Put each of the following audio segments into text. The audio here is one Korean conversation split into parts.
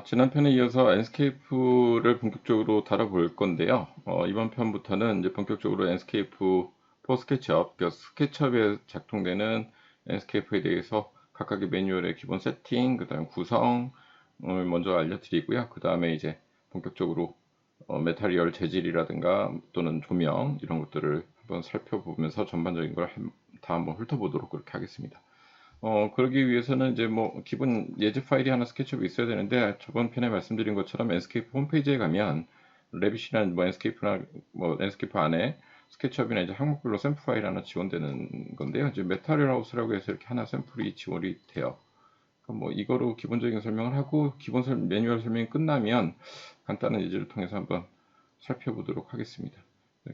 지난 편에 이어서 enscape를 본격적으로 다뤄볼 건데요. 이번 편부터는 이제 본격적으로 enscape for SketchUp, 그러니까 스케치업에 작동되는 enscape에 대해서 각각의 매뉴얼의 기본 세팅, 그 다음 구성을 먼저 알려드리고요. 그 다음에 이제 본격적으로 메타리얼 재질이라든가 또는 조명 이런 것들을 한번 살펴보면서 전반적인 걸 다 한번 훑어보도록 그렇게 하겠습니다. 그러기 위해서는 이제 뭐 기본 예제 파일이 하나 스케치업이 있어야 되는데 저번 편에 말씀드린 것처럼 엔스케이프 홈페이지에 가면 레빗이나 뭐 엔스케이프나 뭐 엔스케이프 안에 스케치업이나 이제 항목별로 샘플 파일 하나 지원되는 건데요. 이제 메타리얼 하우스라고 해서 이렇게 하나 샘플이 지원이 돼요. 그럼 뭐 이거로 기본적인 설명을 하고 기본 매뉴얼 설명이 끝나면 간단한 예제를 통해서 한번 살펴보도록 하겠습니다.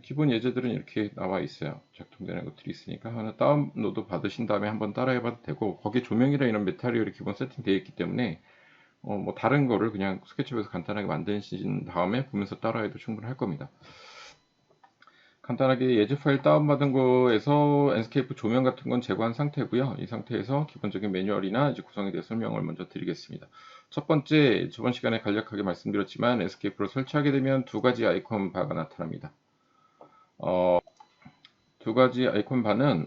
기본 예제들은 이렇게 나와 있어요. 작동되는 것들이 있으니까 하나 다운로드 받으신 다음에 한번 따라해봐도 되고 거기에 조명이나 이런 메타리얼이 기본 세팅되어 있기 때문에 뭐 다른 거를 그냥 스케치업에서 간단하게 만드신 다음에 보면서 따라해도 충분할 겁니다. 간단하게 예제 파일 다운받은 거에서 엔스케이프 조명 같은 건 제거한 상태고요. 이 상태에서 기본적인 매뉴얼이나 이제 구성에 대해 설명을 먼저 드리겠습니다. 첫 번째, 저번 시간에 간략하게 말씀드렸지만 엔스케이프를 설치하게 되면 두 가지 아이콘 바가 나타납니다. 두 가지 아이콘 바는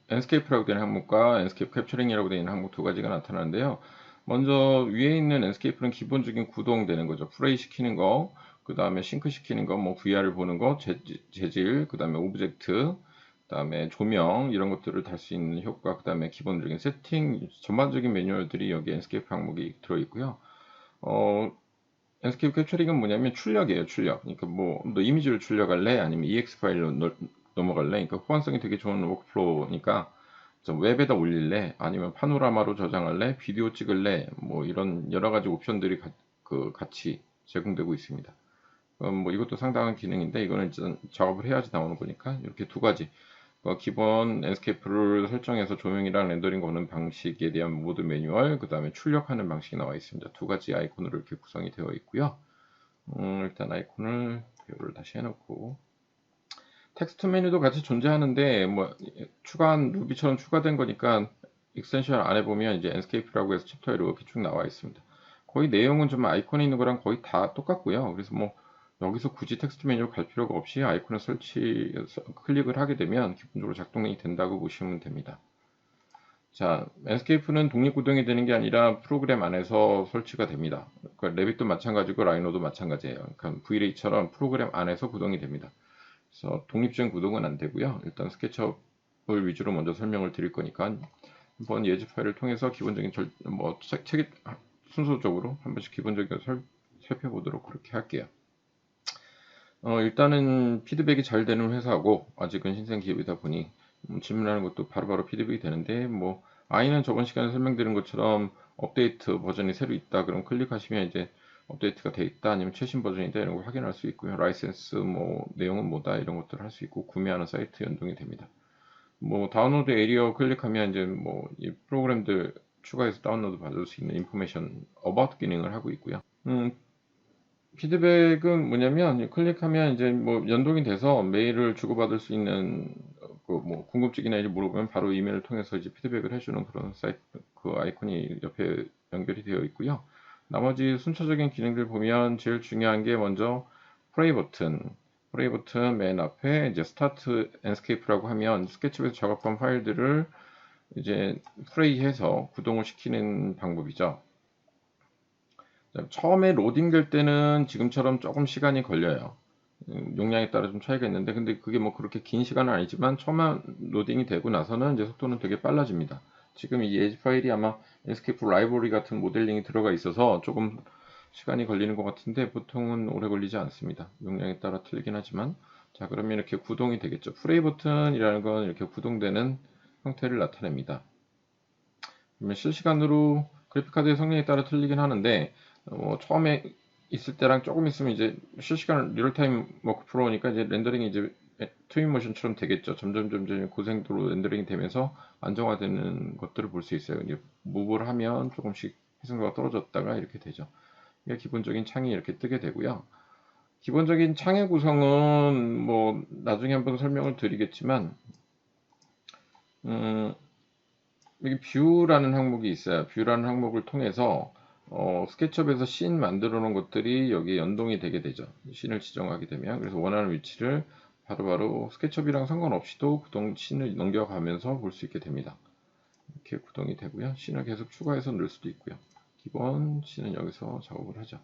엔스케이프라고 되는 항목과 엔스케이프 캡처링이라고 되는 항목 두 가지가 나타나는데요. 먼저 위에 있는 엔스케이프는 기본적인 구동되는 거죠. 프레이 시키는 거, 그 다음에 싱크 시키는 거, 뭐 VR을 보는 거, 재질, 그 다음에 오브젝트, 그 다음에 조명 이런 것들을 달 수 있는 효과, 그 다음에 기본적인 세팅, 전반적인 매뉴얼들이 여기 엔스케이프 항목이 들어 있고요. 엔스케이프 캡처링은 뭐냐면 출력이에요, 출력. 그러니까 뭐, 너 이미지를 출력할래? 아니면 EX 파일로 넘어갈래? 그러니까 호환성이 되게 좋은 워크플로우니까 좀 웹에다 올릴래? 아니면 파노라마로 저장할래? 비디오 찍을래? 뭐 이런 여러 가지 옵션들이 같이 제공되고 있습니다. 뭐 이것도 상당한 기능인데 이거는 일단 작업을 해야지 나오는 거니까 이렇게 두 가지 기본 엔스케이프를 설정해서 조명이랑 렌더링 거는 방식에 대한 모드 매뉴얼, 그 다음에 출력하는 방식이 나와 있습니다. 두 가지 아이콘으로 이렇게 구성이 되어 있고요. 일단 아이콘을 배열을 다시 해놓고 텍스트 메뉴도 같이 존재하는데 뭐 추가한 루비처럼 추가된 거니까 익스텐션 안에 보면 이제 엔스케이프라고 해서 챕터로 이렇게 쭉 나와 있습니다. 거의 내용은 좀 아이콘에 있는 거랑 거의 다 똑같고요. 그래서 뭐 여기서 굳이 텍스트 메뉴로 갈 필요가 없이 아이콘을 클릭을 하게 되면 기본적으로 작동이 된다고 보시면 됩니다. 자, 엔스케이프는 독립구동이 되는 게 아니라 프로그램 안에서 설치가 됩니다. 그러니까 레빗도 마찬가지고 라이노도 마찬가지예요. 그러니까 V-Ray처럼 프로그램 안에서 구동이 됩니다. 그래서 독립적인 구동은 안 되고요. 일단 스케치업을 위주로 먼저 설명을 드릴 거니까 한번 예제 파일을 통해서 기본적인 순서적으로 한 번씩 기본적인 걸 살펴보도록 그렇게 할게요. 일단은 피드백이 잘 되는 회사고 아직은 신생 기업이다 보니 질문하는 것도 바로바로 피드백이 되는데 뭐 I는 저번 시간에 설명드린 것처럼 업데이트 버전이 새로 있다 그럼 클릭하시면 이제 업데이트가 돼 있다 아니면 최신 버전이다 이런 걸 확인할 수 있고요. 라이센스 뭐 내용은 뭐다 이런 것들을 할 수 있고 구매하는 사이트 연동이 됩니다. 뭐 다운로드 에리어 클릭하면 이제 뭐 이 프로그램들 추가해서 다운로드 받을 수 있는 인포메이션 어바웃 기능을 하고 있고요. 피드백은 뭐냐면 클릭하면 이제 뭐 연동이 돼서 메일을 주고받을 수 있는 그뭐 궁금증이나 이제 물어보면 바로 이메일을 통해서 이제 피드백을 해주는 그런 사이트 그 아이콘이 옆에 연결이 되어 있고요. 나머지 순차적인 기능들 보면 제일 중요한 게 먼저 플레이 버튼 맨 앞에 이제 스타트 엔스케이프라고 하면 스케치북에서 작업한 파일들을 이제 플레이해서 구동을 시키는 방법이죠. 처음에 로딩될 때는 지금처럼 조금 시간이 걸려요. 용량에 따라 좀 차이가 있는데, 근데 그게 뭐 그렇게 긴 시간은 아니지만, 처음에 로딩이 되고 나서는 이제 속도는 되게 빨라집니다. 지금 이 예지 파일이 아마 에스케이프 라이브러리 같은 모델링이 들어가 있어서 조금 시간이 걸리는 것 같은데, 보통은 오래 걸리지 않습니다. 용량에 따라 틀리긴 하지만. 자, 그러면 이렇게 구동이 되겠죠. 프레이 버튼이라는 건 이렇게 구동되는 형태를 나타냅니다. 그러면 실시간으로 그래픽카드의 성능에 따라 틀리긴 하는데 처음에 있을 때랑 조금 있으면 이제 실시간 리얼타임 워크프로우니까 이제 렌더링이 이제 트윈모션처럼 되겠죠. 점점 고생도로 렌더링이 되면서 안정화되는 것들을 볼 수 있어요. 이제 무브를 하면 조금씩 해상도가 떨어졌다가 이렇게 되죠. 이게 기본적인 창이 이렇게 뜨게 되고요. 기본적인 창의 구성은 뭐 나중에 한번 설명을 드리겠지만 여기 뷰라는 항목이 있어요. 뷰라는 항목을 통해서 스케치업에서 씬 만들어 놓은 것들이 여기에 연동이 되게 되죠. 씬을 지정하게 되면. 그래서 원하는 위치를 바로바로 스케치업이랑 상관없이도 구동 씬을 넘겨가면서 볼 수 있게 됩니다. 이렇게 구동이 되고요. 씬을 계속 추가해서 넣을 수도 있고요. 기본 씬은 여기서 작업을 하죠.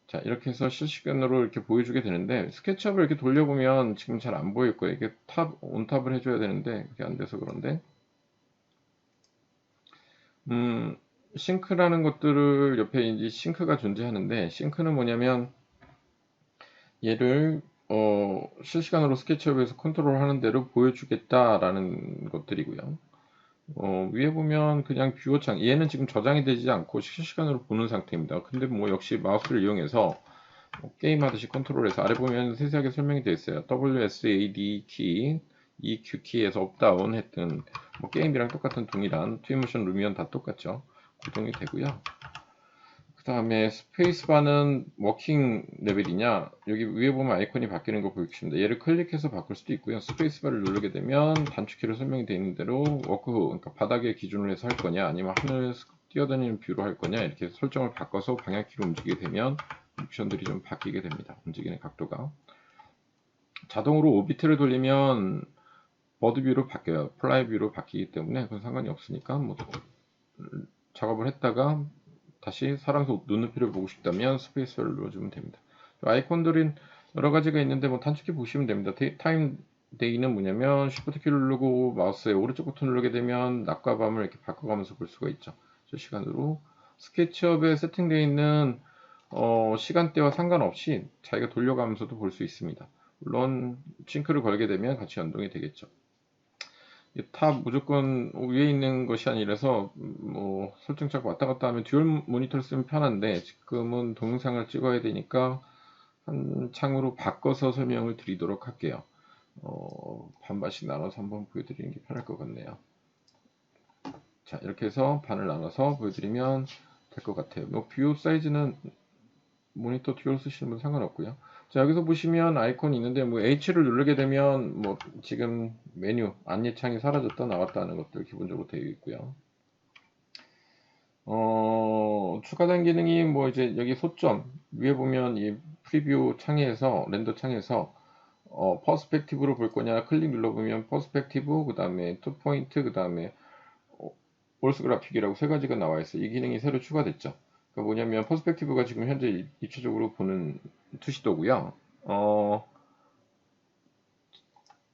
자, 이렇게 해서 실시간으로 이렇게 보여주게 되는데, 스케치업을 이렇게 돌려보면 지금 잘 안 보일 거예요. 이게 온탑을 해줘야 되는데, 그게 안 돼서 그런데, 싱크라는 것들을 옆에 이제 싱크가 존재하는데, 싱크는 뭐냐면, 얘를, 실시간으로 스케치업에서 컨트롤 하는 대로 보여주겠다라는 것들이고요. 위에 보면 그냥 뷰어 창, 얘는 지금 저장이 되지 않고 실시간으로 보는 상태입니다. 근데 뭐 역시 마우스를 이용해서 게임하듯이 컨트롤해서 아래 보면 세세하게 설명이 되어 있어요. WSAD 키, EQ 키에서 업다운 했던 뭐 게임이랑 똑같은 동일한 트윈모션 루미언 다 똑같죠. 구동이 되고요. 그 다음에 스페이스바는 워킹 레벨이냐, 여기 위에 보면 아이콘이 바뀌는 거 보이십니다. 얘를 클릭해서 바꿀 수도 있고요. 스페이스바를 누르게 되면 단축키로 설명이 되어 있는 대로 워크, 그러니까 바닥에 기준으로 해서 할 거냐, 아니면 하늘 뛰어다니는 뷰로 할 거냐, 이렇게 설정을 바꿔서 방향키로 움직이게 되면 옵션들이 좀 바뀌게 됩니다. 움직이는 각도가. 자동으로 오비트를 돌리면 버드 뷰로 바뀌어요. 플라이 뷰로 바뀌기 때문에 그건 상관이 없으니까 뭐 작업을 했다가 다시 살아서 눈높이를 보고 싶다면 스페이스를 눌러주면 됩니다. 아이콘들은 여러 가지가 있는데 뭐 단축키 보시면 됩니다. 타임 데이는 뭐냐면 쉬프트 키를 누르고 마우스의 오른쪽 버튼 누르게 되면 낮과 밤을 이렇게 바꿔가면서 볼 수가 있죠. 실시간으로 스케치업에 세팅되어 있는 시간대와 상관없이 자기가 돌려가면서도 볼 수 있습니다. 물론 싱크를 걸게 되면 같이 연동이 되겠죠. 탑 무조건 위에 있는 것이 아니라서 뭐 설정착 왔다 갔다 하면 듀얼 모니터를 쓰면 편한데 지금은 동영상을 찍어야 되니까 한 창으로 바꿔서 설명을 드리도록 할게요. 반반씩 나눠서 한번 보여드리는 게 편할 것 같네요. 자, 이렇게 해서 반을 나눠서 보여드리면 될 것 같아요. 뭐 뷰 사이즈는 모니터 듀얼 쓰시는 분 상관없고요. 자, 여기서 보시면 아이콘이 있는데 뭐 H를 누르게 되면 뭐 지금 메뉴 안내창이 사라졌다 나왔다 하는 것들 기본적으로 되어 있고요. 추가된 기능이 뭐 이제 여기 소점 위에 보면 이 프리뷰 창에서 렌더 창에서 퍼스펙티브로 볼 거냐 클릭 눌러보면 퍼스펙티브 그 다음에 투 포인트 그 다음에 올스 그래픽이라고 세 가지가 나와 있어요. 이 기능이 새로 추가됐죠. 그러니까 뭐냐면 퍼스펙티브가 지금 현재 입체적으로 보는 투시도고요.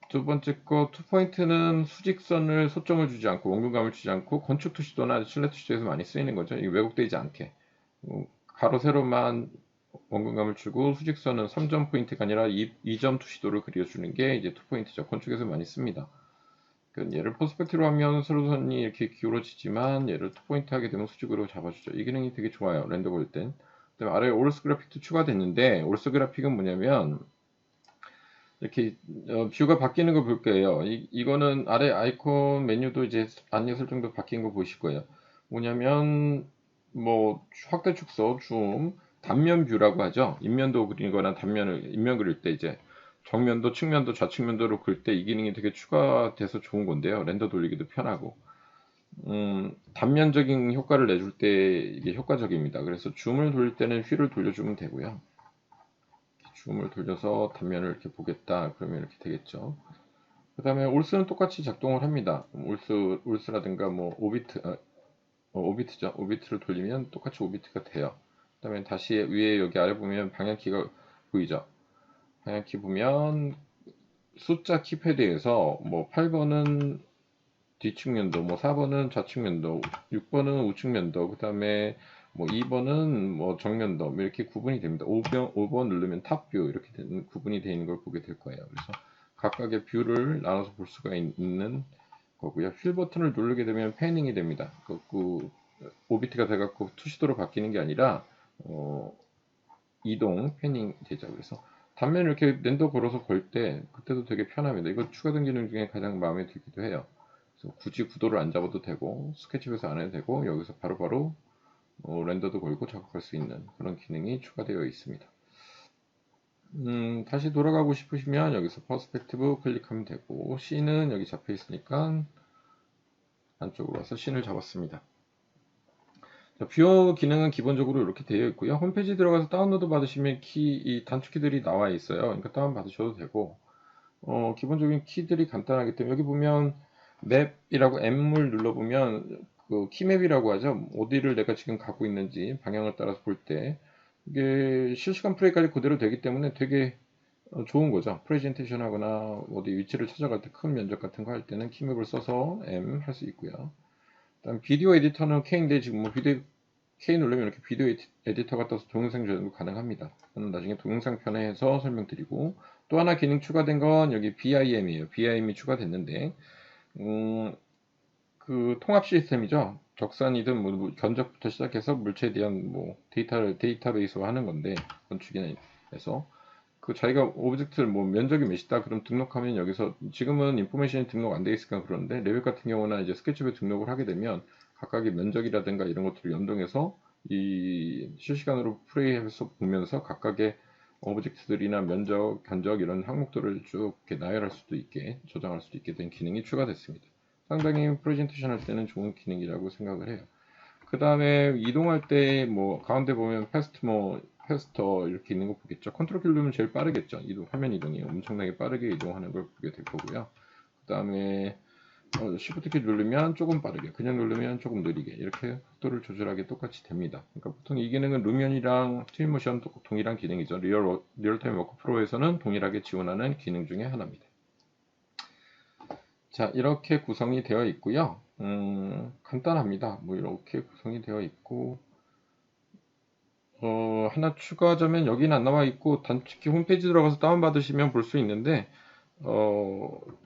두 번째 거 투포인트는 수직선을 소점을 주지 않고 원근감을 주지 않고 건축 투시도나 실내 투시도에서 많이 쓰이는 거죠. 이게 왜곡되지 않게 가로 세로만 원근감을 주고 수직선은 3점 포인트가 아니라 2점 투시도를 그려주는 게 이제 투포인트죠. 건축에서 많이 씁니다. 얘를 퍼스펙티브로 하면 세로선이 이렇게 기울어지지만 얘를 투포인트 하게 되면 수직으로 잡아주죠. 이 기능이 되게 좋아요. 렌더 볼 땐. 그다음에 아래에 올스 그래픽도 추가됐는데 올스 그래픽은 뭐냐면 이렇게 뷰가 바뀌는 거 볼 거예요. 이거는 아래 아이콘 메뉴도 이제 안내 설정도 바뀐 거 보실 거예요. 뭐냐면 뭐 확대 축소, 줌, 단면 뷰라고 하죠. 인면도 그리거나 단면을 인면 그릴 때 이제 정면도, 측면도, 좌측면도로 그릴 때 이 기능이 되게 추가돼서 좋은 건데요. 렌더 돌리기도 편하고. 단면적인 효과를 내줄 때 이게 효과적입니다. 그래서 줌을 돌릴 때는 휠을 돌려주면 되고요. 줌을 돌려서 단면을 이렇게 보겠다. 그러면 이렇게 되겠죠. 그 다음에 올스는 똑같이 작동을 합니다. 올스라든가 뭐 오비트죠. 오비트를 돌리면 똑같이 오비트가 돼요. 그 다음에 다시 위에 여기 아래 보면 방향키가 보이죠. 방향키 보면 숫자 키패드에서 뭐 8번은 뒤측면도, 뭐 4번은 좌측면도, 6번은 우측면도, 그 다음에 뭐 2번은 뭐 정면도 뭐 이렇게 구분이 됩니다. 5번 누르면 탑뷰 이렇게 구분이 되어 있는 걸 보게 될 거예요. 그래서 각각의 뷰를 나눠서 볼 수가 있는 거고요. 휠 버튼을 누르게 되면 패닝이 됩니다. 그 오비트가 돼갖고 투시도로 바뀌는 게 아니라 이동 패닝 되죠. 그래서 단면을 이렇게 렌더 걸어서 걸 때 그때도 되게 편합니다. 이거 추가된 기능 중에 가장 마음에 들기도 해요. 그래서 굳이 구도를 안 잡아도 되고 스케치북에서 안 해도 되고 여기서 바로바로 렌더도 걸고 작업할 수 있는 그런 기능이 추가되어 있습니다. 다시 돌아가고 싶으시면 여기서 퍼스펙티브 클릭하면 되고 C는 여기 잡혀 있으니까 안쪽으로 와서 C를 잡았습니다. 자, 뷰어 기능은 기본적으로 이렇게 되어 있고요. 홈페이지 들어가서 다운로드 받으시면 이 단축키들이 나와 있어요. 그러니까 다운 받으셔도 되고, 기본적인 키들이 간단하기 때문에 여기 보면 맵이라고 M을 눌러보면 그 키맵이라고 하죠. 어디를 내가 지금 가고 있는지 방향을 따라서 볼 때 이게 실시간 플레이까지 그대로 되기 때문에 되게 좋은 거죠. 프레젠테이션 하거나 어디 위치를 찾아갈 때 큰 면적 같은 거 할 때는 키맵을 써서 M 할 수 있고요. 그다음 비디오 에디터는 K인데 지금 뭐 비디오 K 누르면 이렇게 비디오 에디터가 떠서 동영상 조작도 가능합니다. 저는 나중에 동영상 편에서 설명드리고 또 하나 기능 추가된 건 여기 BIM이에요. BIM이 추가됐는데 그 통합 시스템이죠. 적산이든 뭐 견적부터 시작해서 물체에 대한 뭐 데이터를 데이터베이스화 하는 건데 건축인에서 그 자기가 오브젝트를 뭐 면적이 몇이다 그럼 등록하면 여기서 지금은 인포메이션이 등록 안 돼 있으니까 그런데 레벨 같은 경우는 이제 스케치북에 등록을 하게 되면 각각의 면적이라든가 이런 것들을 연동해서 이 실시간으로 플레이해서 보면서 각각의 오브젝트들이나 면적, 견적 이런 항목들을 쭉 이렇게 나열할 수도 있게 저장할 수도 있게 된 기능이 추가됐습니다. 상당히 프레젠테이션 할 때는 좋은 기능이라고 생각을 해요. 그 다음에 이동할 때 뭐 가운데 보면 패스터 이렇게 있는 거 보겠죠. 컨트롤 키 누르면 제일 빠르겠죠. 화면 이동이 엄청나게 빠르게 이동하는 걸 보게 될 거고요. 그 다음에 Shift 키 누르면 조금 빠르게, 그냥 누르면 조금 느리게 이렇게 속도를 조절하게 똑같이 됩니다. 그러니까 보통 이 기능은 루면이랑 트윈모션 동일한 기능이죠. 리얼타임 워크 프로에서는 동일하게 지원하는 기능 중에 하나입니다. 자, 이렇게 구성이 되어 있고요. 간단합니다. 뭐 이렇게 구성이 되어 있고 하나 추가하자면 여기는 안 나와 있고 단축키 홈페이지 들어가서 다운받으시면 볼 수 있는데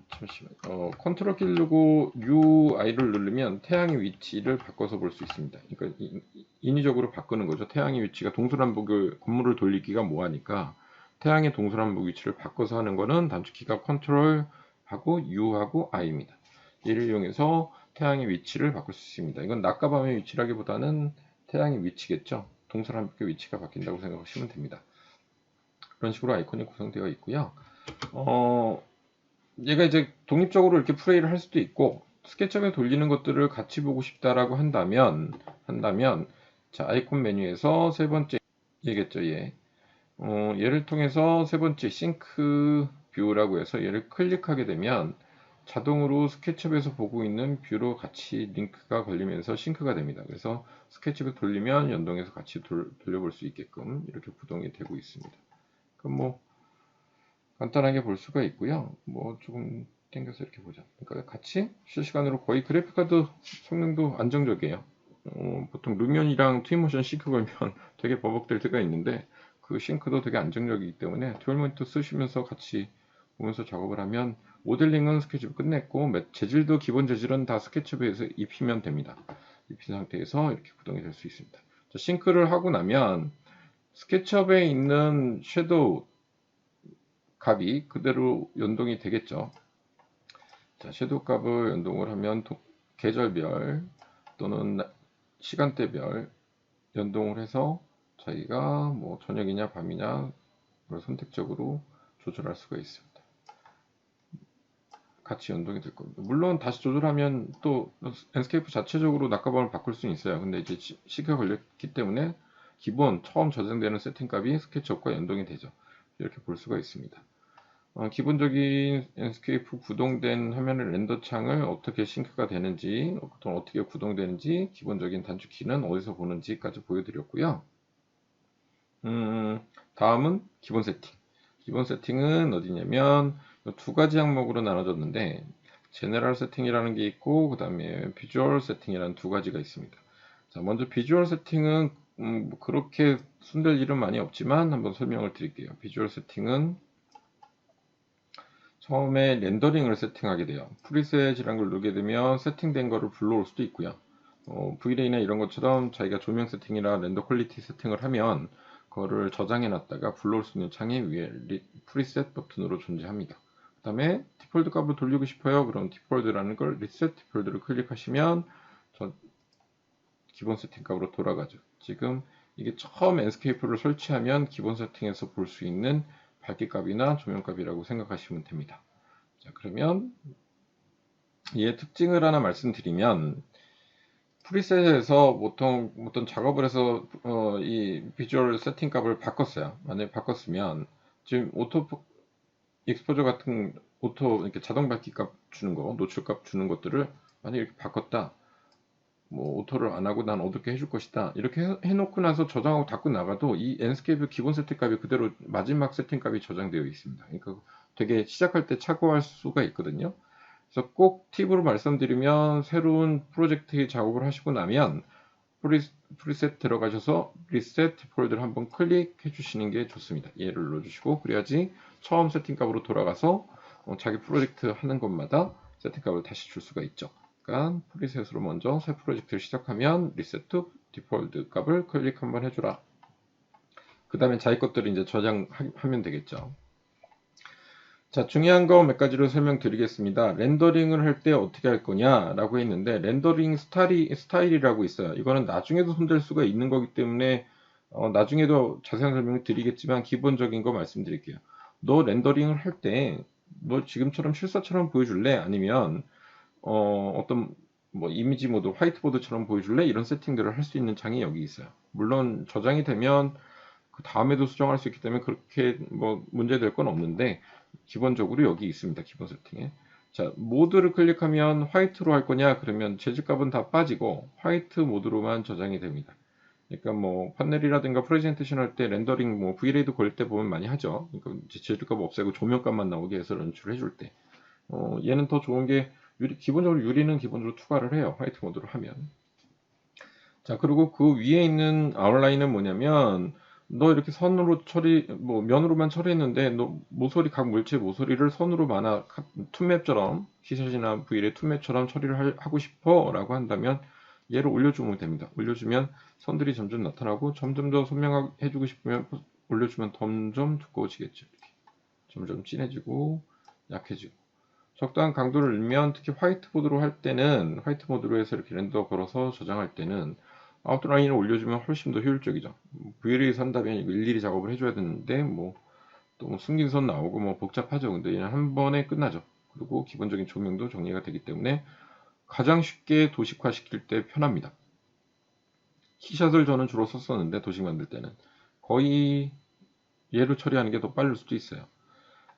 잠시만 컨트롤 키 누르고 UI를 누르면 태양의 위치를 바꿔서 볼 수 있습니다. 그러니까 인위적으로 바꾸는 거죠. 태양의 위치가 동서남북을 건물을 돌리기가 뭐하니까 태양의 동서남북 위치를 바꿔서 하는 거는 단축키가 컨트롤 하고 U하고 I입니다. 이를 이용해서 태양의 위치를 바꿀 수 있습니다. 이건 낮과 밤의 위치라기보다는 태양의 위치겠죠. 동서남북의 위치가 바뀐다고 생각하시면 됩니다. 그런 식으로 아이콘이 구성되어 있고요. 얘가 이제 독립적으로 이렇게 플레이를 할 수도 있고 스케치업에 돌리는 것들을 같이 보고 싶다라고 한다면 자 아이콘 메뉴에서 세 번째 얘겠죠 얘. 얘를 통해서 세 번째 싱크 뷰라고 해서 얘를 클릭하게 되면 자동으로 스케치업에서 보고 있는 뷰로 같이 링크가 걸리면서 싱크가 됩니다. 그래서 스케치업에 돌리면 연동해서 같이 돌려볼 수 있게끔 이렇게 구동이 되고 있습니다. 그럼 뭐 간단하게 볼 수가 있고요. 뭐 조금 당겨서 이렇게 보자. 그러니까 같이 실시간으로 거의 그래픽카드 성능도 안정적이에요. 보통 루면이랑 트윈모션 싱크 걸면 되게 버벅될 때가 있는데 그 싱크도 되게 안정적이기 때문에 듀얼 모니터 쓰시면서 같이 보면서 작업을 하면 모델링은 스케치북 끝냈고 재질도 기본 재질은 다 스케치북에서 입히면 됩니다. 입힌 상태에서 이렇게 구동이 될 수 있습니다. 자, 싱크를 하고 나면 스케치업에 있는 섀도우 값이 그대로 연동이 되겠죠. 자, 섀도우 값을 연동을 하면 계절별 또는 시간대별 연동을 해서 저희가 뭐 저녁이냐 밤이냐 선택적으로 조절할 수가 있습니다. 같이 연동이 될 겁니다. 물론 다시 조절하면 또 랜스케이프 자체적으로 낮과 밤을 바꿀 수는 있어요. 근데 이제 시기가 걸렸기 때문에 기본 처음 저장되는 세팅 값이 스케치업과 연동이 되죠. 이렇게 볼 수가 있습니다. 기본적인 랜스케이프 구동된 화면의 렌더 창을 어떻게 싱크가 되는지, 어떻게 구동되는지, 기본적인 단축키는 어디서 보는지까지 보여드렸고요. 다음은 기본 세팅. 기본 세팅은 어디냐면 두 가지 항목으로 나눠졌는데 제너럴 세팅이라는 게 있고 그 다음에 비주얼 세팅이라는 두 가지가 있습니다. 자, 먼저 비주얼 세팅은 뭐 그렇게 손댈 일은 많이 없지만 한번 설명을 드릴게요. 비주얼 세팅은 처음에 렌더링을 세팅하게 돼요. 프리셋이라는 걸 누르게 되면 세팅된 거를 불러올 수도 있고요. V-Ray나 이런 것처럼 자기가 조명 세팅이나 렌더 퀄리티 세팅을 하면 그거를 저장해 놨다가 불러올 수 있는 창이 위에 프리셋 버튼으로 존재합니다. 그 다음에 디폴트 값을 돌리고 싶어요. 그럼 디폴트라는 걸 리셋 디폴트를 클릭하시면 기본 세팅 값으로 돌아가죠. 지금 이게 처음 엔스케이프를 설치하면 기본 세팅에서 볼 수 있는 밝기값이나 조명값이라고 생각하시면 됩니다. 자, 그러면 얘의 특징을 하나 말씀드리면 프리셋에서 보통 어떤 작업을 해서 이 비주얼 세팅 값을 바꿨어요. 만약에 바꿨으면 지금 오토 익스포저 같은 오토 이렇게 자동 밝기 값 주는 거, 노출 값 주는 것들을 만약에 이렇게 바꿨다. 뭐 오토를 안 하고 난 어둡게 해줄 것이다. 이렇게 해놓고 나서 저장하고 닫고 나가도 이 엔스케이프 기본 세팅 값이 그대로 마지막 세팅 값이 저장되어 있습니다. 그러니까 되게 시작할 때 착오할 수가 있거든요. 그래서 꼭 팁으로 말씀드리면 새로운 프로젝트 작업을 하시고 나면 프리셋 들어가셔서 리셋 폴더를 한번 클릭해 주시는 게 좋습니다. 얘를 눌러주시고 그래야지 처음 세팅값으로 돌아가서 자기 프로젝트 하는 것마다 세팅값을 다시 줄 수가 있죠. 그러니까 프리셋으로 먼저 새 프로젝트를 시작하면 리셋 투 디폴트 값을 클릭 한번 해주라. 그 다음에 자기 것들을 이제 저장하면 되겠죠. 자, 중요한 거 몇 가지로 설명드리겠습니다. 렌더링을 할 때 어떻게 할 거냐라고 했는데 렌더링 스타일이라고 있어요. 이거는 나중에도 손댈 수가 있는 거기 때문에 나중에도 자세한 설명을 드리겠지만 기본적인 거 말씀드릴게요. 너 렌더링을 할 때 너 지금처럼 실사처럼 보여줄래? 아니면 어떤 뭐 이미지 모드, 화이트보드처럼 보여줄래? 이런 세팅들을 할 수 있는 창이 여기 있어요. 물론 저장이 되면 그 다음에도 수정할 수 있기 때문에 그렇게 뭐 문제될 건 없는데 기본적으로 여기 있습니다. 기본 세팅에. 자, 모드를 클릭하면 화이트로 할 거냐? 그러면 재질값은 다 빠지고 화이트 모드로만 저장이 됩니다. 그러니까 뭐 판넬이라든가 프레젠테이션 할 때 렌더링 뭐 V레이도 걸 때 보면 많이 하죠. 그러니까 재질값 없애고 조명값만 나오게 해서 연출을 해줄 때. 얘는 더 좋은 게 기본적으로 유리는 기본적으로 투과를 해요. 화이트 모드로 하면. 자, 그리고 그 위에 있는 아웃라인은 뭐냐면 너 이렇게 선으로 뭐 면으로만 처리했는데 너 모서리 각 물체의 모서리를 선으로 투맵처럼 티샷이나 V의 투맵처럼 처리를 하고 싶어 라고 한다면 얘를 올려주면 됩니다. 올려주면 선들이 점점 나타나고 점점 더 선명하게 해주고 싶으면 올려주면 점점 두꺼워지겠죠. 이렇게. 점점 진해지고 약해지고 적당한 강도를 넣으면 특히 화이트보드로 할 때는 화이트보드로 해서 이렇게 렌더 걸어서 저장할 때는 아웃라인을 올려주면 훨씬 더 효율적이죠. VLA 산다면 이거 일일이 작업을 해줘야 되는데 또 숨긴 선 나오고 뭐 복잡하죠. 근데 얘는 한 번에 끝나죠. 그리고 기본적인 조명도 정리가 되기 때문에 가장 쉽게 도식화 시킬 때 편합니다. 키샷을 저는 주로 썼었는데 도식 만들 때는 거의 얘로 처리하는 게 더 빠를 수도 있어요.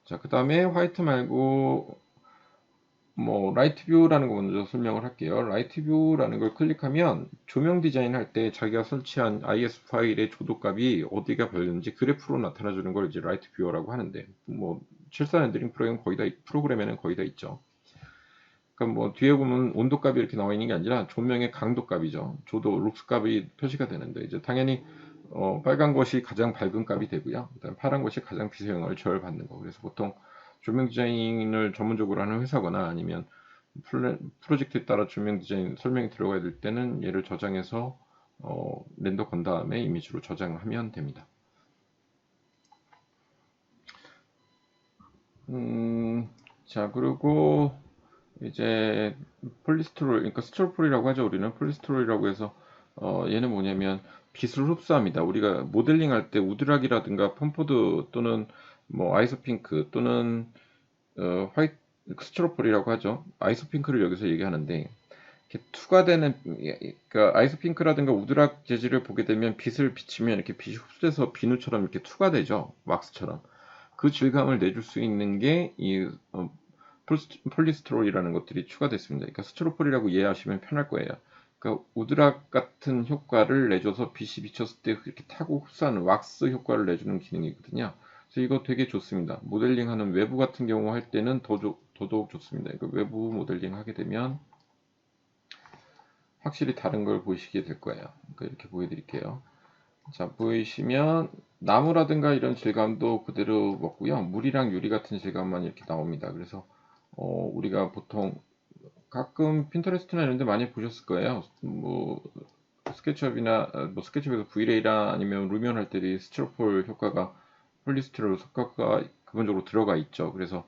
자, 그 다음에 화이트 말고 뭐 라이트 뷰라는 거 먼저 설명을 할게요. 라이트 뷰라는 걸 클릭하면 조명 디자인 할 때 자기가 설치한 IS 파일의 조도값이 어디가 별렸는지 그래프로 나타나 주는 걸 이제 라이트 뷰어라고 하는데 뭐 실사 렌더링 프로그램에는 거의 다 있죠. 그러니까 뭐 뒤에 보면 온도 값이 이렇게 나와 있는 게 아니라 조명의 강도 값이죠. 조도 룩스 값이 표시가 되는데 이제 당연히 빨간 것이 가장 밝은 값이 되고요. 그다음 파란 것이 가장 비사용을 제어받는 거. 그래서 보통 조명 디자인을 전문적으로 하는 회사거나 아니면 프로젝트에 따라 조명 디자인 설명이 들어가야 될 때는 얘를 저장해서 렌더 건 다음에 이미지로 저장하면 됩니다. 자, 그리고 이제 폴리스트롤, 그러니까 스티로폴이라고 하죠. 우리는 폴리스트롤이라고 해서 얘는 뭐냐면 빛을 흡수합니다. 우리가 모델링 할 때 우드락이라든가 펌포드 또는 뭐 아이소핑크 또는 화이트 스티로폴이라고 하죠. 아이소핑크를 여기서 얘기하는데 이렇게 투과되는 그러니까 아이소핑크라든가 우드락 재질을 보게 되면 빛을 비치면 이렇게 빛이 흡수돼서 비누처럼 이렇게 투과되죠. 왁스처럼. 그 질감을 내줄 수 있는 게이 폴리스트롤이라는 것들이 추가됐습니다. 그러니까 스티로폴이라고 이해하시면 편할 거예요. 그러니까 우드락 같은 효과를 내줘서 빛이 비쳤을 때 이렇게 타고 흡수하는 왁스 효과를 내주는 기능이거든요. 그래서 이거 되게 좋습니다. 모델링하는 외부 같은 경우 할 때는 더더욱 좋습니다. 그러니까 외부 모델링 하게 되면 확실히 다른 걸 보시게 될 거예요. 그러니까 이렇게 보여드릴게요. 자, 보이시면 나무라든가 이런 질감도 그대로 먹고요. 물이랑 유리 같은 질감만 이렇게 나옵니다. 그래서 우리가 보통 가끔 핀터레스트나 이런 데 많이 보셨을 거예요. 뭐 스케치업이나 뭐 스케치업에서 V레이나 아니면 루미온 할 때 스티로폴 효과가 폴리스티롤 효과가 기본적으로 들어가 있죠. 그래서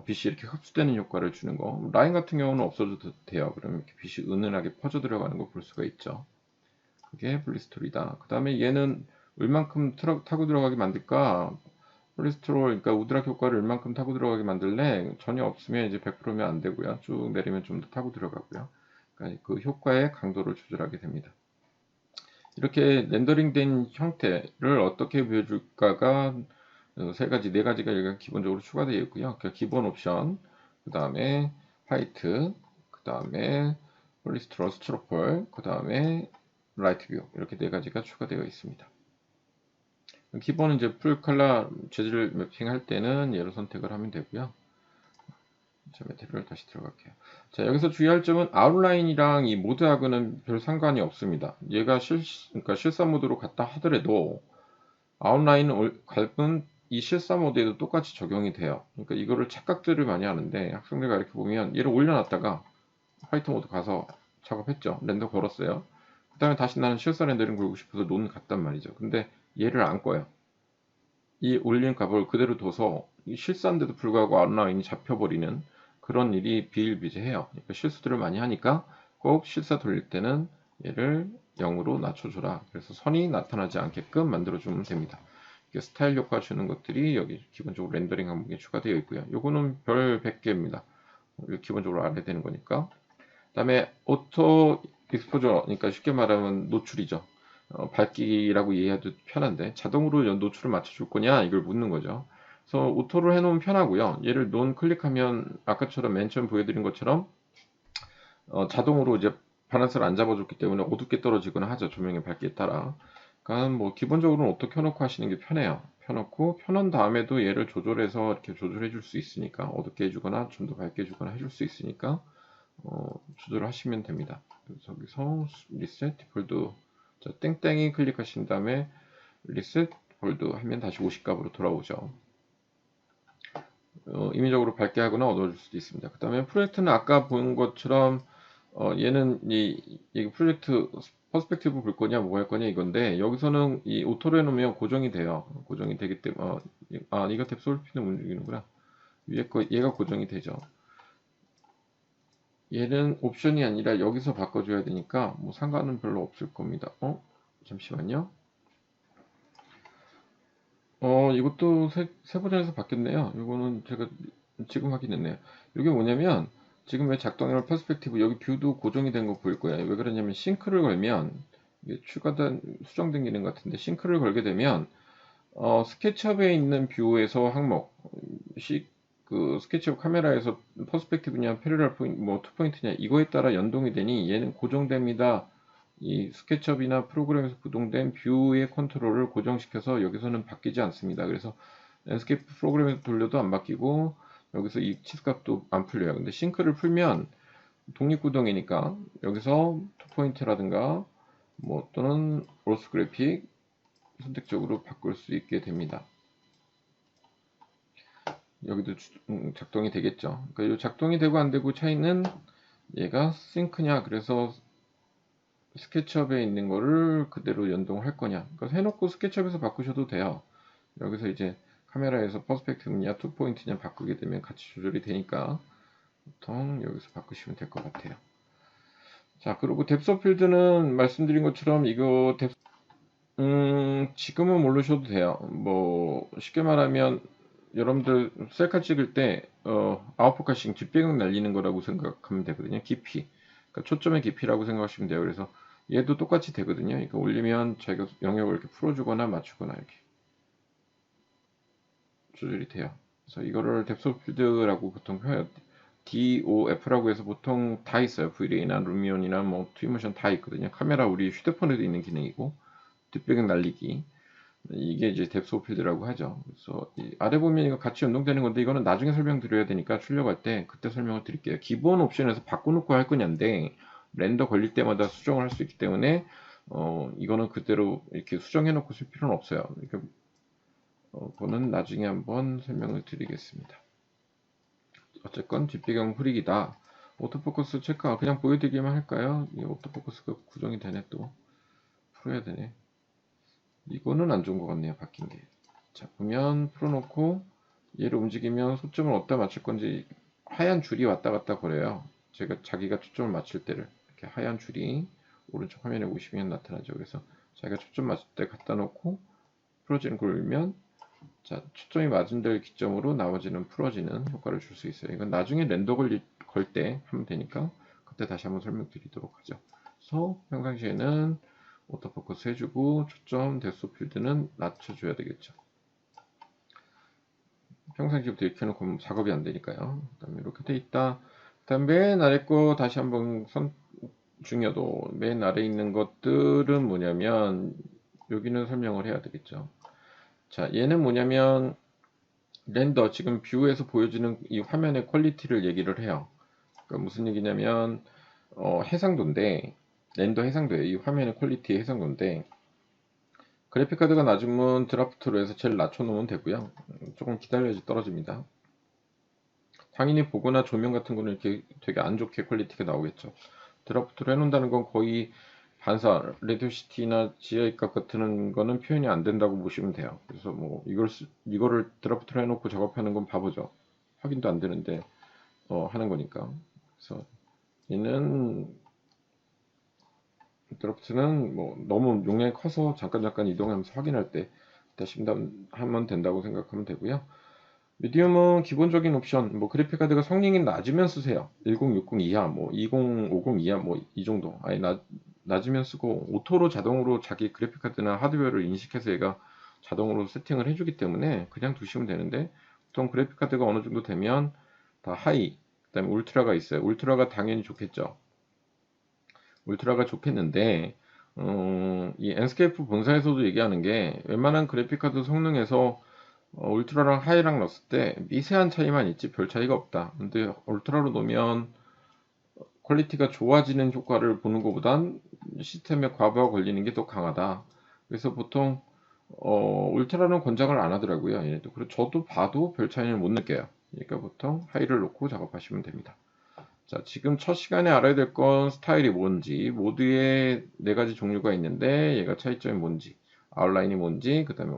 빛이 이렇게 흡수되는 효과를 주는 거. 라인 같은 경우는 없어도 돼요. 그러면 이렇게 빛이 은은하게 퍼져 들어가는 거 볼 수가 있죠. 그게 폴리스토리다. 그 다음에 얘는 얼만큼 타고 들어가게 만들까? 폴리스트롤, 그러니까 우드락 효과를 얼만큼 타고 들어가게 만들래? 전혀 없으면 이제 100%면 안 되고요. 쭉 내리면 좀 더 타고 들어가고요. 그러니까 그 효과의 강도를 조절하게 됩니다. 이렇게 렌더링된 형태를 어떻게 보여줄까가 세 가지, 네 가지가 여기가 기본적으로 추가되어 있고요. 그러니까 기본 옵션, 그 다음에 화이트, 그 다음에 폴리스트롤 스티로폴, 그 다음에 라이트 뷰 이렇게 네 가지가 추가되어 있습니다. 기본은 이제 풀 컬러 재질 매핑할 때는 얘로 선택을 하면 되고요. 자, 메테리얼 다시 들어갈게요. 자, 여기서 주의할 점은 아웃라인이랑 이 모드하고는 별 상관이 없습니다. 얘가 그러니까 실사 모드로 갔다 하더라도 아웃라인은 갈은 이 실사 모드에도 똑같이 적용이 돼요. 그러니까 이거를 착각들을 많이 하는데 학생들 가르쳐 보면 얘를 올려놨다가 화이트 모드 가서 작업했죠. 렌더 걸었어요. 그 다음에 다시 나는 실사 렌더링 걸고 싶어서 논 갔단 말이죠. 근데 얘를 안 꺼요. 이 올린 값을 그대로 둬서 실사인데도 불구하고 아웃라인이 잡혀버리는 그런 일이 비일비재해요. 그러니까 실수들을 많이 하니까 꼭 실사 돌릴 때는 얘를 0으로 낮춰줘라. 그래서 선이 나타나지 않게끔 만들어주면 됩니다. 스타일 효과 주는 것들이 여기 기본적으로 렌더링 항목에 추가되어 있고요. 요거는 별 100개입니다. 기본적으로 알아야 되는 거니까. 그 다음에 오토 익스포저, 그러니까 쉽게 말하면 노출이죠. 밝기라고 이해해도 편한데 자동으로 노출을 맞춰줄 거냐 이걸 묻는 거죠. 그래서 오토로 해놓으면 편하고요. 얘를 논 클릭하면 아까처럼 맨 처음 보여드린 것처럼 자동으로 이제 바란스를 안 잡아줬기 때문에 어둡게 떨어지거나 하죠. 조명의 밝기에 따라. 그러니까 뭐 기본적으로는 오토 켜놓고 하시는 게 편해요. 켜놓고 켜놓은 다음에도 얘를 조절해서 이렇게 조절해 줄 수 있으니까 어둡게 해주거나 좀 더 밝게 해주거나 해줄 수 있으니까 조절을 하시면 됩니다. 그래서 여기서 리셋 디폴트 자, 땡땡이 클릭하신 다음에 리셋 홀드 하면 다시 50값으로 돌아오죠. 임의적으로 밝게 하거나 어두워질 수도 있습니다. 그 다음에 프로젝트는 아까 본 것처럼 얘는 이 프로젝트 퍼스펙티브 볼 거냐 뭐 할 거냐 이건데 여기서는 이 오토로 해놓으면 고정이 돼요. 고정이 되기 때문에 이거 뎁솔피는 움직이는구나. 위에 거 얘가 고정이 되죠. 얘는 옵션이 아니라 여기서 바꿔줘야 되니까 뭐 상관은 별로 없을 겁니다. 잠시만요. 이것도 새 버전에서 바뀌었네요. 이거는 제가 지금 확인했네요. 이게 뭐냐면, 지금 왜 작동이랑 퍼스펙티브, 여기 뷰도 고정이 된 거 보일 거예요. 왜 그러냐면, 싱크를 걸면, 이게 추가된, 수정된 기능 같은데, 싱크를 걸게 되면, 스케치업에 있는 뷰에서 항목, 그 스케치업 카메라에서 퍼스펙티브냐, 패러럴 포인트, 뭐, 투포인트냐, 이거에 따라 연동이 되니, 얘는 고정됩니다. 이 스케치업이나 프로그램에서 구동된 뷰의 컨트롤을 고정시켜서 여기서는 바뀌지 않습니다. 그래서 랜스케이프 프로그램에서 돌려도 안 바뀌고 여기서 이 치수값도 안 풀려요. 근데 싱크를 풀면 독립구동이니까 여기서 투포인트라든가 뭐 또는 로스 그래픽 선택적으로 바꿀 수 있게 됩니다. 여기도 작동이 되겠죠. 그러니까 이 작동이 되고 안 되고 차이는 얘가 싱크냐 그래서 스케치업에 있는 거를 그대로 연동할 거냐. 그러니까 해놓고 스케치업에서 바꾸셔도 돼요. 여기서 이제 카메라에서 퍼스펙티브냐, 투포인트냐 바꾸게 되면 같이 조절이 되니까 보통 여기서 바꾸시면 될 것 같아요. 자, 그리고 뎁스 오브 필드는 말씀드린 것처럼 이거 지금은 모르셔도 돼요. 뭐 쉽게 말하면 여러분들 셀카 찍을 때 아웃포커싱 뒷배경 날리는 거라고 생각하면 되거든요. 깊이. 그러니까 초점의 깊이라고 생각하시면 돼요. 그래서 얘도 똑같이 되거든요. 그러니까 올리면 자기가 영역을 이렇게 풀어주거나 맞추거나 이렇게 조절이 돼요. 그래서 이거를 뎁스 오브 필드라고 보통 표현 DOF라고 해서 보통 다 있어요. V-Ray나 루미온이나 뭐 트위모션 다 있거든요. 카메라 우리 휴대폰에도 있는 기능이고 뒷배경 날리기 이게 이제 뎁스 오브 필드라고 하죠. 그래서 아래 보면 이거 같이 연동되는 건데 이거는 나중에 설명드려야 되니까 출력할 때 그때 설명을 드릴게요. 기본 옵션에서 바꿔놓고 할 거냐인데 렌더 걸릴 때마다 수정을 할 수 있기 때문에 이거는 그대로 이렇게 수정해 놓고 쓸 필요는 없어요. 그러니까 그거는 나중에 한번 설명을 드리겠습니다. 어쨌건 뒷배경 흐리기다. 오토포커스 체크 그냥 보여드리기만 할까요? 이 오토포커스가 구정이 되네 또 풀어야 되네. 이거는 안 좋은 것 같네요. 바뀐 게. 자, 보면 풀어놓고 얘를 움직이면 초점을 어디다 맞출 건지 하얀 줄이 왔다 갔다 거려요. 자기가 초점을 맞출 때를 이렇게 하얀 줄이 오른쪽 화면에 보시면 나타나죠. 그래서 자기가 초점 맞을 때 갖다 놓고 풀어지는 걸 울면 자, 초점이 맞은 데를 기점으로 나머지는 풀어지는 효과를 줄 수 있어요. 이건 나중에 렌더 걸 때 하면 되니까 그때 그때 다시 한번 설명드리도록 하죠. 그래서 평상시에는 오토포커스 해주고 초점 데스 필드는 낮춰줘야 되겠죠. 평상시부터 이렇게 해놓고 작업이 안 되니까요. 그 다음에 이렇게 돼 있다. 그 다음 맨 아래 거 다시 한번 중요도 맨 아래 있는 것들은 뭐냐면 여기는 설명을 해야 되겠죠. 자, 얘는 뭐냐면 렌더 지금 뷰에서 보여지는 이 화면의 퀄리티를 얘기를 해요. 그러니까 무슨 얘기냐면 해상도인데 렌더 해상도예요. 이 화면의 퀄리티의 해상도인데 그래픽카드가 낮으면 드라프트로 해서 제일 낮춰놓으면 되고요. 조금 기다려야지 떨어집니다. 당연히 보거나 조명 같은 거는 이렇게 되게 안 좋게 퀄리티가 나오겠죠. 드라프트로 해놓는다는 건 거의 반사, 레디오시티나 GI값 같은 거는 표현이 안 된다고 보시면 돼요. 그래서 뭐 이거를 드라프트로 해놓고 작업하는 건 바보죠. 확인도 안 되는데 하는 거니까. 그래서 얘는 드라프트는 뭐 너무 용량이 커서 잠깐 이동하면서 확인할 때 다시 하면 된다고 생각하면 되고요. 미디움은 기본적인 옵션, 뭐 그래픽카드가 성능이 낮으면 쓰세요. 1060 이하, 뭐 2050 이하, 뭐 이 정도. 아예 낮으면 쓰고 오토로 자동으로 자기 그래픽카드나 하드웨어를 인식해서 얘가 자동으로 세팅을 해주기 때문에 그냥 두시면 되는데 보통 그래픽카드가 어느 정도 되면 다 하이, 그다음에 울트라가 있어요. 울트라가 당연히 좋겠죠. 울트라가 좋겠는데 이 엔스케이프 본사에서도 얘기하는 게 웬만한 그래픽카드 성능에서 울트라랑 하이랑 넣었을 때 미세한 차이만 있지 별 차이가 없다. 근데 울트라로 놓으면 퀄리티가 좋아지는 효과를 보는 것보단 시스템에 과부하 걸리는 게 더 강하다. 그래서 보통 울트라는 권장을 안 하더라고요. 얘네도. 그리고 저도 봐도 별 차이는 못 느껴요. 그러니까 보통 하이를 놓고 작업하시면 됩니다. 자, 지금 첫 시간에 알아야 될 건 스타일이 뭔지, 모드에 네 가지 종류가 있는데 얘가 차이점이 뭔지, 아웃라인이 뭔지, 그 다음에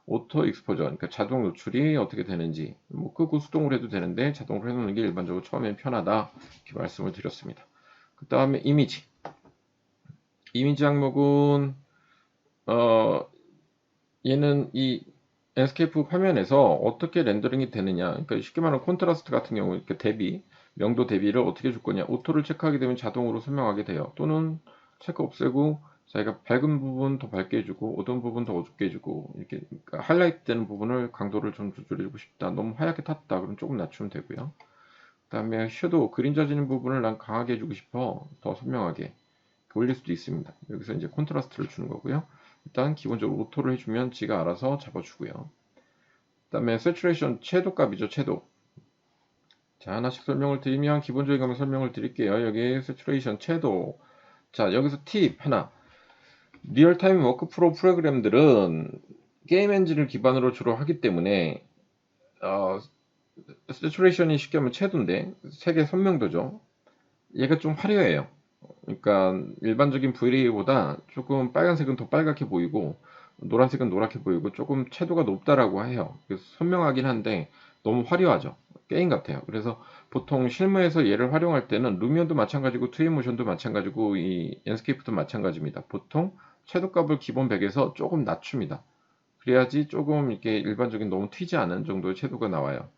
오토 익스포저, 그러니까 자동 노출이 어떻게 되는지, 뭐 끄고 수동으로 해도 되는데 자동으로 해놓는 게 일반적으로 처음엔 편하다 이렇게 말씀을 드렸습니다. 그 다음에 이미지, 이미지 항목은 얘는 이 엔스케이프 화면에서 어떻게 렌더링이 되느냐, 그러니까 쉽게 말하면 콘트라스트 같은 경우 이렇게 대비, 명도 대비를 어떻게 줄 거냐, 오토를 체크하게 되면 자동으로 설명하게 돼요. 또는 체크 없애고 자기가 밝은 부분 더 밝게 해주고 어두운 부분 더 어둡게 해주고 이렇게 그러니까 하이라이트 되는 부분을 강도를 좀 조절해주고 싶다. 너무 하얗게 탔다. 그럼 조금 낮추면 되고요. 그 다음에 섀도우, 그림자 지는 부분을 난 강하게 해주고 싶어. 더 선명하게 올릴 수도 있습니다. 여기서 이제 콘트라스트를 주는 거고요. 일단 기본적으로 오토를 해주면 지가 알아서 잡아주고요. 그 다음에 세츄레이션 채도 값이죠. 채도. 자, 하나씩 설명을 드리면 기본적인 것만 설명을 드릴게요. 여기 세츄레이션 채도. 자, 여기서 팁 하나. 리얼타임 워크프로 프로그램들은 게임 엔진을 기반으로 주로 하기 때문에 세츄레이션이 쉽게 하면 채도인데 색의 선명도죠. 얘가 좀 화려해요. 그러니까 일반적인 VLA보다 조금 빨간색은 더 빨갛게 보이고 노란색은 노랗게 보이고 조금 채도가 높다라고 해요. 그래서 선명하긴 한데 너무 화려하죠. 게임 같아요. 그래서 보통 실무에서 얘를 활용할 때는 루미온도 마찬가지고 트윈모션도 마찬가지고 이 엔스케이프도 마찬가지입니다. 보통 채도값을 기본 100에서 조금 낮춥니다. 그래야지 조금 이렇게 일반적인 너무 튀지 않은 정도의 채도가 나와요.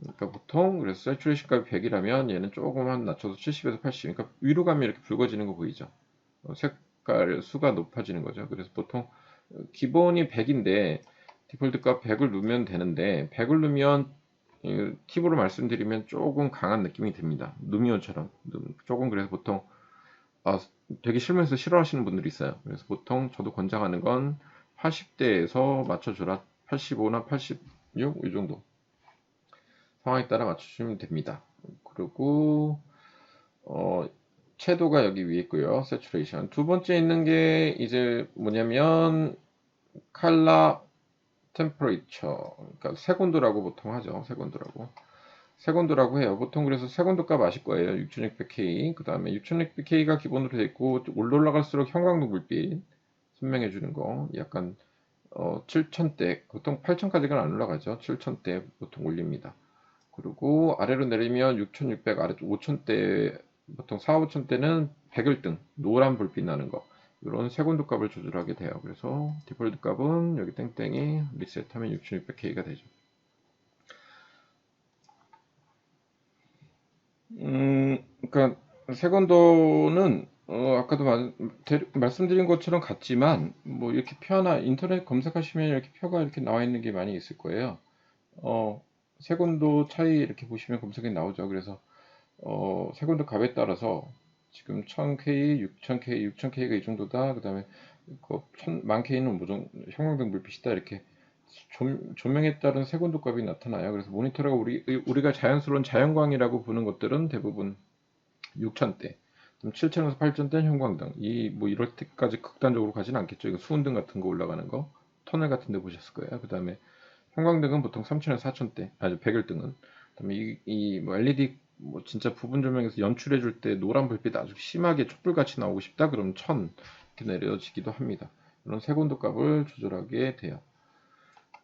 그러니까 보통 그래서 세츄레이션 값이 100이라면 얘는 조금만 낮춰서 70에서 80. 그러니까 위로 가면 이렇게 붉어지는 거 보이죠? 색깔 수가 높아지는 거죠. 그래서 보통 기본이 100인데 디폴트 값 100을 누르면 되는데 100을 누르면 팁으로 말씀드리면 조금 강한 느낌이 듭니다. 누미온처럼 조금 그래서 보통 되게 실무에서 싫어하시는 분들이 있어요. 그래서 보통 저도 권장하는 건 80대에서 맞춰줘라. 85나 86 이 정도. 상황에 따라 맞추시면 됩니다. 그리고 채도가 여기 위에 있고요. 세츄레이션. 두 번째 있는 게 이제 뭐냐면 컬러 템퍼레이처. 그러니까 색온도라고 보통 하죠. 색온도라고 해요. 보통 그래서 색온도 값 아실 거예요. 6600K. 그 다음에 6600K가 기본으로 되어 있고 올라갈수록 형광등 불빛 선명해 주는 거. 약간 7000대, 보통 8000까지는 안 올라가죠. 7000대 보통 올립니다. 그리고 아래로 내리면 6600, 아래 5000대, 보통 4, 5000대는 백일등, 노란 불빛 나는 거. 이런 색온도 값을 조절하게 돼요. 그래서 디폴트 값은 여기 땡땡이 리셋하면 6600K가 되죠. 그러니까 세컨도는 아까도 말씀드린 것처럼 같지만 뭐 이렇게 표나 인터넷 검색하시면 이렇게 표가 이렇게 나와 있는 게 많이 있을 거예요. 세컨도 차이 이렇게 보시면 검색에 나오죠. 그래서 세컨도 값에 따라서 지금 1000K, 6000K, 6000K가 이 정도다. 그다음에 그 1000K는 무정 형광등 불빛이다. 이렇게 조명에 따른 세컨도 값이 나타나요. 그래서 모니터가 우리가 자연스러운 자연광이라고 보는 것들은 대부분 6000대, 7000에서 8000대 형광등. 뭐 이럴 때까지 극단적으로 가지는 않겠죠. 이거 수은등 같은 거 올라가는 거, 터널 같은 데 보셨을 거예요. 그다음에 형광등은 보통 3000에서 4000대, 아니 백열등은. 그다음에 뭐 LED 뭐 진짜 부분 조명에서 연출해 줄 때 노란 불빛 아주 심하게 촛불같이 나오고 싶다. 그럼 1000 이렇게 내려지기도 합니다. 이런 색온도 값을 조절하게 돼요.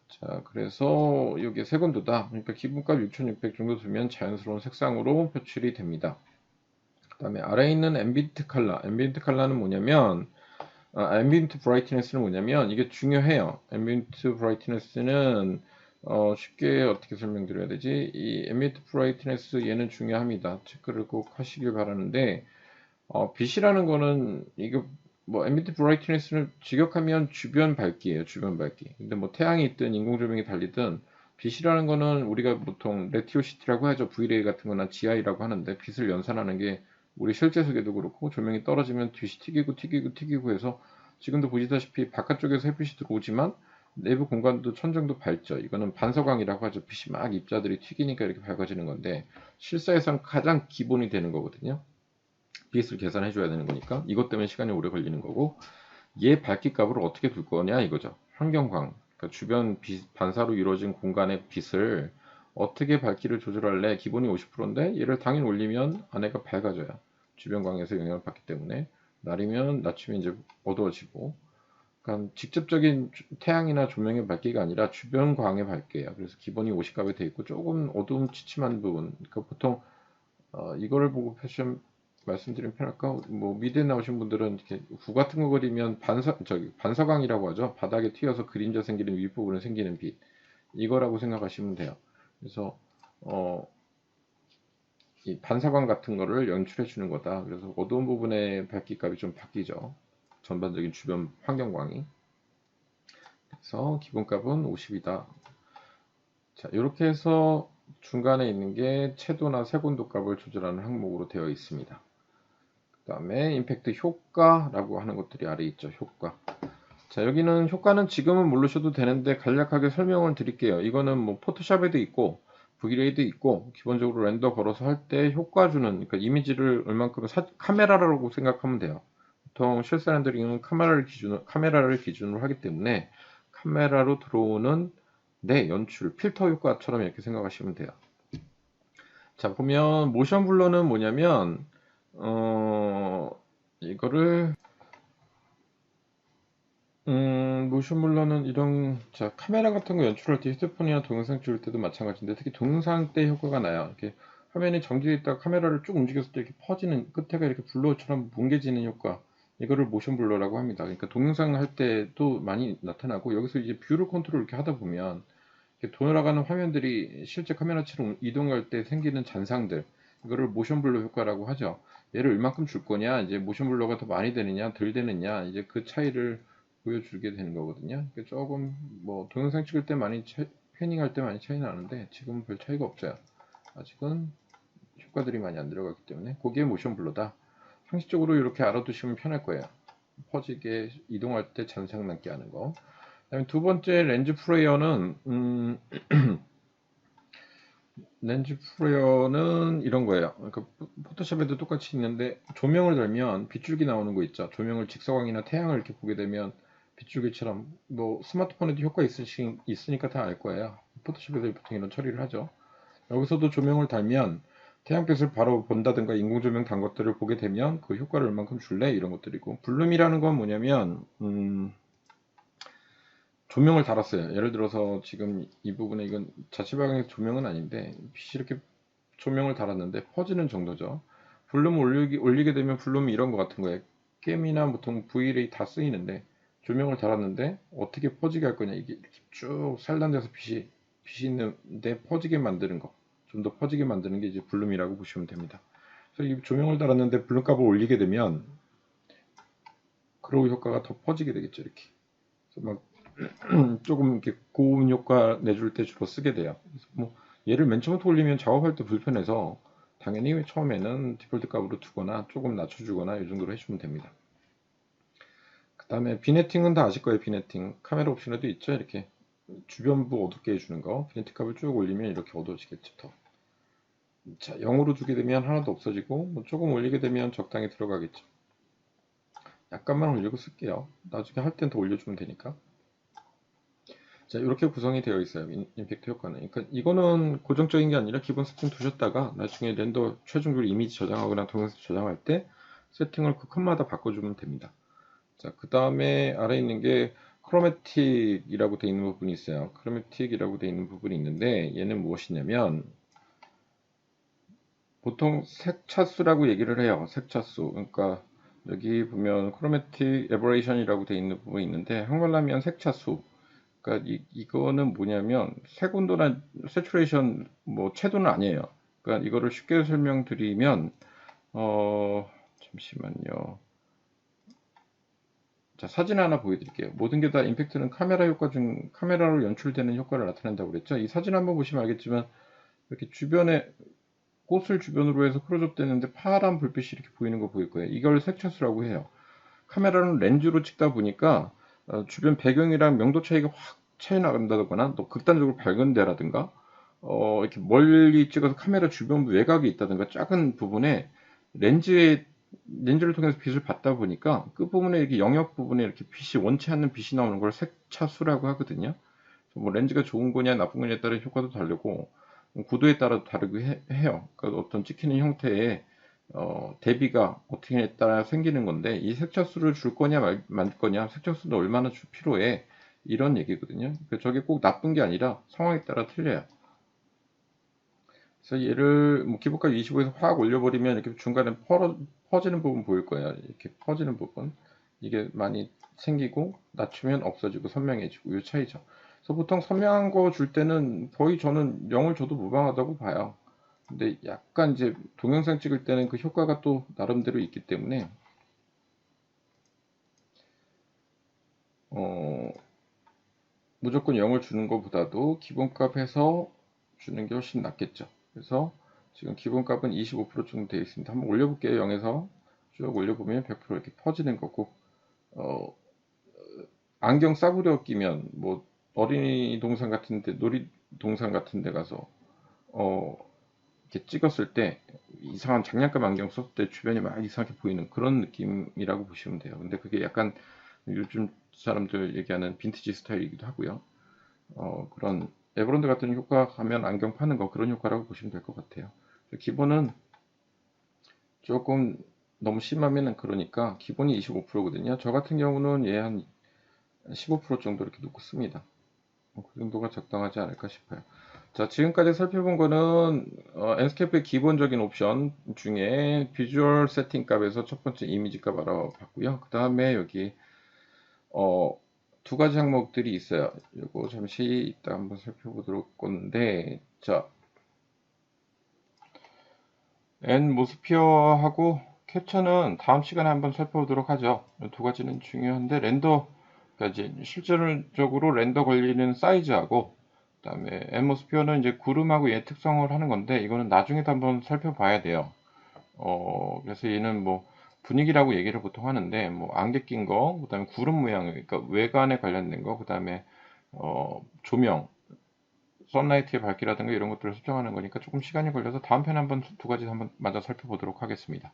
자, 그래서 이게 색온도다. 그러니까 기본값 6600 정도 두면 자연스러운 색상으로 표출이 됩니다. 그 다음에 아래에 있는 앰비언트 컬러. 앰비언트 컬러는 뭐냐면, 앰비언트 브라이트니스는 뭐냐면, 이게 중요해요. 앰비언트 브라이트니스는, 쉽게 어떻게 설명드려야 되지? 이 앰비언트 브라이트니스 얘는 중요합니다. 체크를 꼭 하시길 바라는데, 빛이라는 거는, 이거, 뭐, 앰비언트 브라이트니스를 직역하면 주변 밝기예요, 주변 밝기. 근데 뭐, 태양이 있든 인공조명이 달리든, 빛이라는 거는 우리가 보통 레티오시티라고 하죠. V레이 같은 거나 GI라고 하는데, 빛을 연산하는 게 우리 실제 속에도 그렇고, 조명이 떨어지면 빛이 튀기고 튀기고 튀기고 해서, 지금도 보시다시피 바깥쪽에서 햇빛이 들어오지만, 내부 공간도 천정도 밝죠. 이거는 반서광이라고 하죠. 빛이 막 입자들이 튀기니까 이렇게 밝아지는 건데, 실사에선 가장 기본이 되는 거거든요. 빛을 계산해 줘야 되는 거니까 이것 때문에 시간이 오래 걸리는 거고, 얘 밝기 값을 어떻게 둘 거냐 이거죠. 환경광, 그러니까 주변 반사로 이루어진 공간의 빛을 어떻게 밝기를 조절할래. 기본이 50%인데 얘를 당일 올리면 안에가 밝아져요. 주변 광에서 영향을 받기 때문에. 날이면 낮추면 이제 어두워지고, 그러니까 직접적인 태양이나 조명의 밝기가 아니라 주변 광의 밝기예요. 그래서 기본이 50값이 돼 있고 조금 어두움 치침한 부분, 그러니까 보통 이거를 보고 패션 말씀드리면 편할까? 뭐 미대에 나오신 분들은 이렇게 구 같은 거 그리면 반서광이라고 하죠. 바닥에 튀어서 그림자 생기는 윗부분에 생기는 빛. 이거라고 생각하시면 돼요. 그래서 이 반사광 같은 거를 연출해 주는 거다. 그래서 어두운 부분의 밝기값이 좀 바뀌죠. 전반적인 주변 환경광이. 그래서 기본값은 50이다. 자, 이렇게 해서 중간에 있는 게 채도나 색온도 값을 조절하는 항목으로 되어 있습니다. 그 다음에 임팩트 효과라고 하는 것들이 아래 있죠. 효과. 자, 여기는 효과는 지금은 모르셔도 되는데 간략하게 설명을 드릴게요. 이거는 뭐 포토샵에도 있고 브이레이도 있고 기본적으로 렌더 걸어서 할 때 효과 주는, 그러니까 이미지를 얼만큼 카메라라고 생각하면 돼요. 보통 실사 렌더링은 카메라를 기준으로 하기 때문에 카메라로 들어오는 내 연출, 필터 효과처럼 이렇게 생각하시면 돼요. 자, 보면 모션 블러는 뭐냐면 이거를 모션 블러는 이런, 자, 카메라 같은 거 연출할 때 휴대폰이나 동영상 찍을 때도 마찬가지인데 특히 동영상 때 효과가 나요. 이렇게 화면이 정지되어 있다가 카메라를 쭉 움직였을 때 이렇게 퍼지는, 끝에가 이렇게 블러처럼 뭉개지는 효과. 이거를 모션 블러라고 합니다. 그러니까 동영상 할 때도 많이 나타나고, 여기서 이제 뷰를 컨트롤 이렇게 하다 보면 이렇게 돌아가는 화면들이 실제 카메라처럼 이동할 때 생기는 잔상들, 이거를 모션 블러 효과라고 하죠. 얘를 얼만큼 줄 거냐, 이제 모션 블러가 더 많이 되느냐 덜 되느냐, 이제 그 차이를 보여주게 되는 거거든요. 그러니까 조금 뭐 동영상 찍을 때 많이 패닝할 때 많이 차이 나는데 지금은 별 차이가 없어요. 아직은 효과들이 많이 안 들어가기 때문에 그게 모션 블러다. 상식적으로 이렇게 알아두시면 편할 거예요. 퍼지게 이동할 때 잔상 남게 하는 거. 그다음에 두 번째 렌즈 플레이어는 렌즈 플레이어는 이런 거예요. 그러니까 포토샵에도 똑같이 있는데 조명을 달면 빗줄기 나오는 거 있죠. 조명을 직사광이나 태양을 이렇게 보게 되면 빗줄기처럼, 뭐 스마트폰에도 효과 있으니까 다 알 거예요. 포토샵에서 보통 이런 처리를 하죠. 여기서도 조명을 달면 태양빛을 바로 본다든가 인공조명 단 것들을 보게 되면 그 효과를 얼만큼 줄래? 이런 것들이고, 블룸이라는 건 뭐냐면 조명을 달았어요. 예를 들어서 지금 이 부분에 이건 자취방의 조명은 아닌데 빛이 이렇게 조명을 달았는데 퍼지는 정도죠. 블룸 올리게 되면 블룸이 이런 것 같은 거예요. 게임이나 보통 V레이 다 쓰이는데 조명을 달았는데 어떻게 퍼지게 할 거냐. 이게 이렇게 쭉 산란돼서 빛이 있는데 퍼지게 만드는 거. 좀 더 퍼지게 만드는 게 이제 블룸이라고 보시면 됩니다. 그래서 이 조명을 달았는데 블룸값을 올리게 되면 그로우 효과가 더 퍼지게 되겠죠. 이렇게. 그래서 막 조금 이렇게 고운 효과 내줄 때 주로 쓰게 돼요. 그래서 뭐 얘를 맨 처음부터 올리면 작업할 때 불편해서 당연히 처음에는 디폴트 값으로 두거나 조금 낮춰주거나 이 정도로 해주면 됩니다. 그 다음에 비네팅은 다 아실 거예요. 비네팅 카메라 옵션에도 있죠. 이렇게 주변부 어둡게 해주는 거. 비네팅 값을 쭉 올리면 이렇게 어두워지겠죠. 더. 자, 0으로 두게 되면 하나도 없어지고 뭐 조금 올리게 되면 적당히 들어가겠죠. 약간만 올리고 쓸게요. 나중에 할 땐 더 올려주면 되니까. 자, 이렇게 구성이 되어 있어요. 임팩트 효과는. 그러니까 이거는 고정적인 게 아니라 기본 세팅 두셨다가 나중에 렌더 최종적으로 이미지 저장하거나 동영상 저장할 때 세팅을 그 컷마다 바꿔주면 됩니다. 자, 그 다음에 아래에 있는 게 크로매틱이라고 되어 있는 부분이 있어요. 크로매틱이라고 되어 있는 부분이 있는데 얘는 무엇이냐면 보통 색차수라고 얘기를 해요. 색차수. 그러니까 여기 보면 크로매틱 에버레이션이라고 되어 있는 부분이 있는데 한글로 하면 색차수. 그러니까 이거는 뭐냐면 색온도나 세츄레이션 뭐 채도는 아니에요. 그러니까 이거를 쉽게 설명드리면 잠시만요. 자, 사진 하나 보여드릴게요. 모든 게 다 임팩트는 카메라 효과 중 카메라로 연출되는 효과를 나타낸다고 그랬죠. 이 사진 한번 보시면 알겠지만 이렇게 주변에 꽃을 주변으로 해서 클로즈업 되는데 파란 불빛이 이렇게 보이는 거 보일 거예요. 이걸 색차수라고 해요. 카메라는 렌즈로 찍다 보니까 주변 배경이랑 명도 차이가 확 차이 나간다거나 또 극단적으로 밝은 데라든가 이렇게 멀리 찍어서 카메라 주변 외곽이 있다든가 작은 부분에 렌즈를 통해서 빛을 받다 보니까 그 부분에 이렇게 영역 부분에 이렇게 빛이 원치 않는 빛이 나오는 걸 색차수라고 하거든요. 뭐 렌즈가 좋은 거냐 나쁜 거냐에 따라 효과도 다르고 구도에 따라 다르고 해요. 그러니까 어떤 찍히는 형태의 대비가 어떻게 따라 생기는 건데 이 색차수를 줄 거냐 말 거냐 색차수는 얼마나 줄 필요해 이런 얘기거든요. 저게 꼭 나쁜 게 아니라 상황에 따라 틀려요. 그래서 얘를 뭐 기본값 25에서 확 올려버리면 이렇게 중간에 퍼지는 부분 보일 거예요. 이렇게 퍼지는 부분 이게 많이 생기고 낮추면 없어지고 선명해지고 이 차이죠. 그래서 보통 선명한 거 줄 때는 거의 저는 0을 줘도 무방하다고 봐요. 근데 약간 이제 동영상 찍을 때는 그 효과가 또 나름대로 있기 때문에 무조건 0을 주는 것보다도 기본값 해서 주는 게 훨씬 낫겠죠. 그래서 지금 기본값은 25% 정도 되어 있습니다. 한번 올려볼게요. 0에서 쭉 올려보면 100% 이렇게 퍼지는 거고 어, 안경 싸구려 끼면 뭐 어린이 동산 같은데 놀이동산 같은데 가서 어, 이렇게 찍었을 때 이상한 장난감 안경 썼을 때 주변이 막 이상하게 보이는 그런 느낌이라고 보시면 돼요. 근데 그게 약간 요즘 사람들 얘기하는 빈티지 스타일이기도 하고요. 그런 에버랜드 같은 효과 가면 안경 파는 거 그런 효과라고 보시면 될 것 같아요. 기본은 조금 너무 심하면은 그러니까 기본이 25%거든요. 저 같은 경우는 얘 한 15% 정도 이렇게 놓고 씁니다. 그 정도가 적당하지 않을까 싶어요. 자, 지금까지 살펴본 거는 엔스케이프의 기본적인 옵션 중에 비주얼 세팅 값에서 첫 번째 이미지 값 알아봤고요. 그 다음에 여기 두 가지 항목들이 있어요. 이거 잠시 이따 한번 살펴보도록 건데, 자, 엔모스피어하고 캡처는 다음 시간에 한번 살펴보도록 하죠. 두 가지는 중요한데 렌더, 그러니까 이제 실질적으로 렌더 걸리는 사이즈하고, 그다음에 엔모스피어는 이제 구름하고 얘 특성을 하는 건데 이거는 나중에도 한번 살펴봐야 돼요. 그래서 얘는 뭐 분위기라고 얘기를 보통 하는데 뭐 안개 낀 거, 그다음에 구름 모양, 그러니까 외관에 관련된 거, 그다음에 조명, 선라이트의 밝기라든가 이런 것들을 설정하는 거니까 조금 시간이 걸려서 다음 편에 한번 두 가지 한번 마저 살펴보도록 하겠습니다.